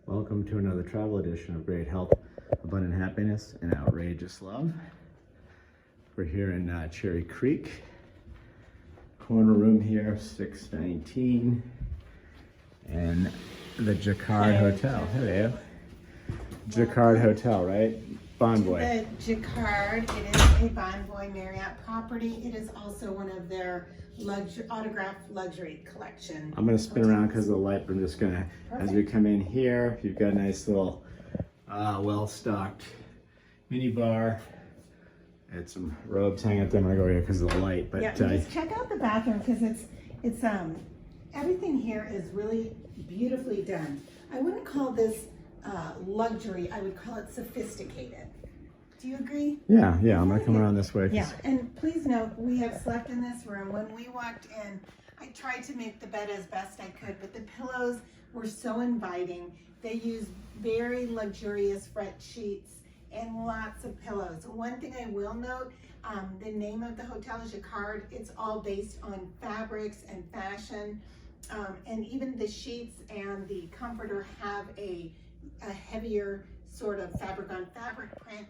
Welcome to another travel edition of Great Health, Abundant Happiness, and Outrageous Love. We're here in Cherry Creek, corner room here, 619, and the Jacquard Hotel. Hello. Jacquard Hotel, right? Bonvoy. The Jacquard, it is a Bonvoy Marriott property. It is also one of their autograph luxury collection. I'm going to spin around because of the light, but I'm just going to, as we come in here, you've got a nice little well-stocked mini bar. I had some robes hanging up there. I'm going to go here because of the light. But yeah, just check out the bathroom because it's everything here is really beautifully done. I wouldn't call this luxury. I would call it sophisticated. Do you agree? Yeah, I'm going to come around this way. Yeah, and please note, we have slept in this room. When we walked in, I tried to make the bed as best I could, but the pillows were so inviting. They used very luxurious fret sheets and lots of pillows. One thing I will note, the name of the hotel is Jacquard. It's all based on fabrics and fashion, and even the sheets and the comforter have a heavier sort of fabric on fabric print.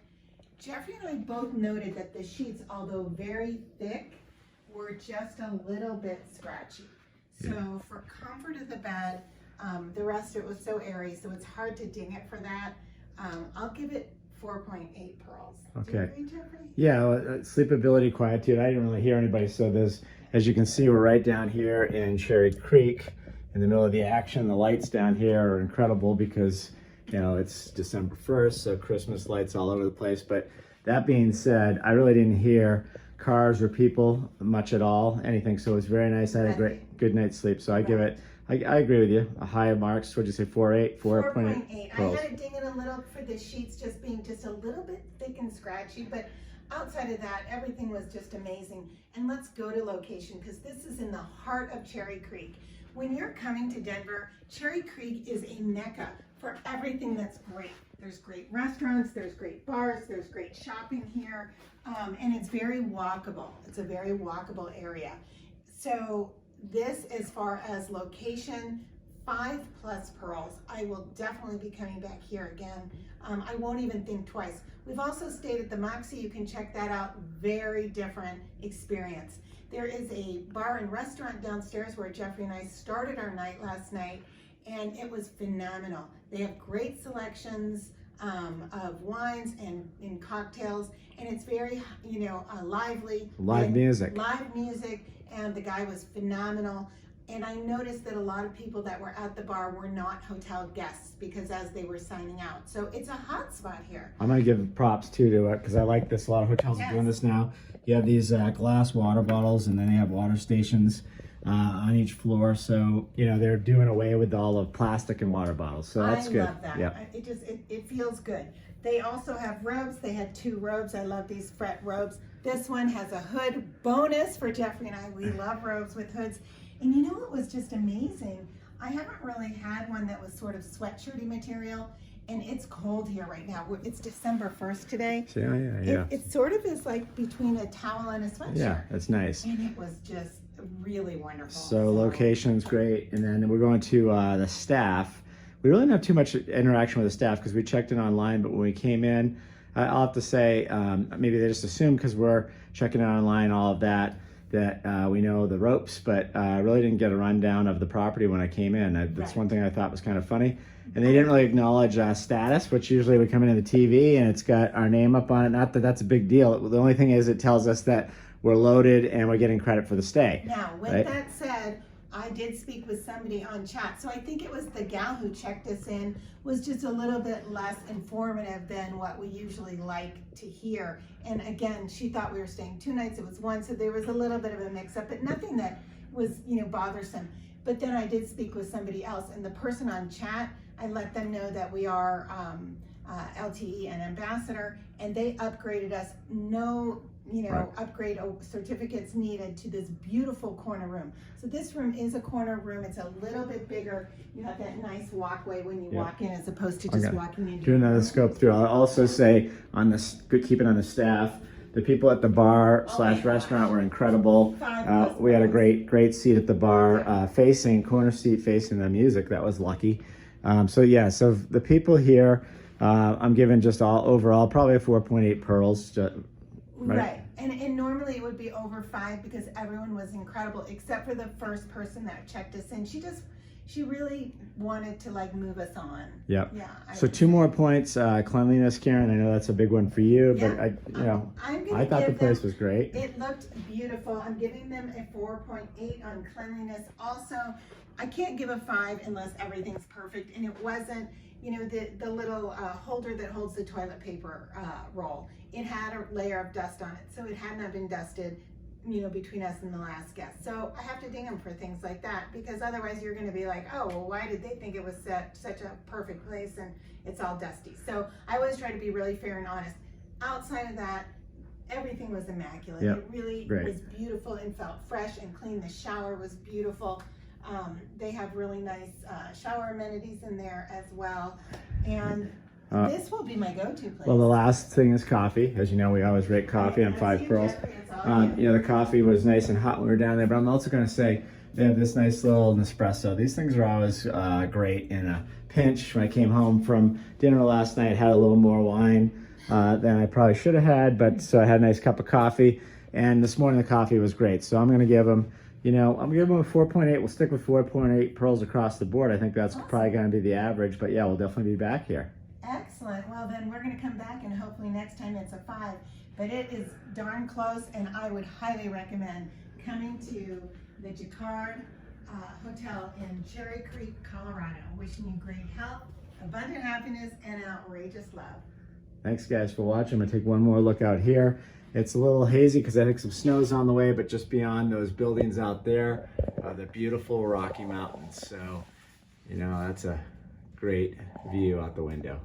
Jeffrey and I both noted that the sheets, although very thick, were just a little bit scratchy. So for comfort of the bed, the rest of it was so airy, so it's hard to ding it for that. I'll give it 4.8 pearls. Okay. Do you agree, Jeffrey? Yeah, sleepability, quietude. I didn't really hear anybody. So there's, as you can see, we're right down here in Cherry Creek in the middle of the action. The lights down here are incredible because, you know, it's December 1st, so Christmas lights all over the place. But that being said, I really didn't hear cars or people much at all, anything. So it was very nice. I had a good night's sleep. So I give it, I agree with you, a high marks. What'd you say, 4.8? 4.8. I had to ding it a little for the sheets just being just a little bit thick and scratchy, but outside of that, everything was just amazing. And let's go to location because this is in the heart of Cherry Creek. When you're coming to Denver, Cherry Creek is a mecca for everything that's great. There's great restaurants, there's great bars, there's great shopping here, and it's very walkable. It's a very walkable area. So this, as far as location, 5+ pearls. I will definitely be coming back here again. I won't even think twice. We've also stayed at the Moxie. You can check that out. Very different experience. There is a bar and restaurant downstairs where Jeffrey and I started our night last night, and it was phenomenal. They have great selections of wines and cocktails, and it's very, lively. Live music. Live music, and the guy was phenomenal. And I noticed that a lot of people that were at the bar were not hotel guests because as they were signing out. So it's a hot spot here. I'm going to give props too to it because I like this. A lot of hotels are doing this now. You have these glass water bottles, and then they have water stations on each floor. So, they're doing away with all of plastic and water bottles. So that's good. I love that. Yeah. It feels good. They also have robes. They had 2 robes. I love these fret robes. This one has a hood bonus for Jeffrey and I. We love robes with hoods. And you know what was just amazing? I haven't really had one that was sort of sweatshirty material, and it's cold here right now. It's December 1st today. Yeah. It sort of is like between a towel and a sweatshirt. Yeah, that's nice. And it was just really wonderful. So location's great. And then we're going to the staff. We really didn't have too much interaction with the staff because we checked in online, but when we came in, I'll have to say, maybe they just assumed because we're checking in online, all of that we know the ropes, but I really didn't get a rundown of the property when I came in. That's one thing I thought was kind of funny. And they didn't really acknowledge status, which usually would come into the TV and it's got our name up on it. Not that that's a big deal. The only thing is it tells us that we're loaded and we're getting credit for the stay. Now, with that said, I did speak with somebody on chat. So I think it was the gal who checked us in was just a little bit less informative than what we usually like to hear. And again, she thought we were staying 2 nights. It was 1. So there was a little bit of a mix up, but nothing that was, bothersome. But then I did speak with somebody else, and the person on chat, I let them know that we are LTE and ambassador, and they upgraded us. No upgrade certificates needed to this beautiful corner room. So this room is a corner room. It's a little bit bigger. You have that nice walkway when you walk in as opposed to just walking into. Do another scope through. I'll also say on this, keep it on the staff. The people at the bar / restaurant were incredible. We had a great seat at the bar, corner seat facing the music. That was lucky. So yeah, so the people here, I'm giving just all overall probably a 4.8 pearls. Right. And normally it would be over 5 because everyone was incredible except for the first person that checked us in. She really wanted to like move us on. Yep. Yeah. So 2 more points, cleanliness, Karen. I know that's a big one for you, Yeah. but I thought the place was great. It looked beautiful. I'm giving them a 4.8 on cleanliness. Also, I can't give a 5 unless everything's perfect, and it wasn't. You know, the little holder that holds the toilet paper roll, it had a layer of dust on it, so it had not been dusted, you know, between us and the last guest. So I have to ding them for things like that, because otherwise you're going to be like, oh, well, why did they think it was such a perfect place and it's all dusty? So I always try to be really fair and honest. Outside of that, everything was immaculate. Yep. It really was beautiful and felt fresh and clean. The shower was beautiful. They have really nice shower amenities in there as well. And this will be my go-to place. Well, the last thing is coffee. As you know, we always rate coffee on 5 pearls. You know, the coffee was nice and hot when we were down there, but I'm also going to say they have this nice little Nespresso. These things are always great in a pinch. When I came home from dinner last night, had a little more wine than I probably should have had, but so I had a nice cup of coffee. And this morning the coffee was great. So I'm going to give them, you know, I'm going to give them a 4.8. We'll stick with 4.8 pearls across the board. I think that's probably going to be the average, but yeah, we'll definitely be back here. Excellent. Well, then we're going to come back and hopefully next time it's a 5. But it is darn close, and I would highly recommend coming to the Jacquard Hotel in Cherry Creek, Colorado. Wishing you great health, abundant happiness, and outrageous love. Thanks, guys, for watching. I'm going to take one more look out here. It's a little hazy because I think some snow's on the way, but just beyond those buildings out there are the beautiful Rocky Mountains. So, you know, that's a great view out the window.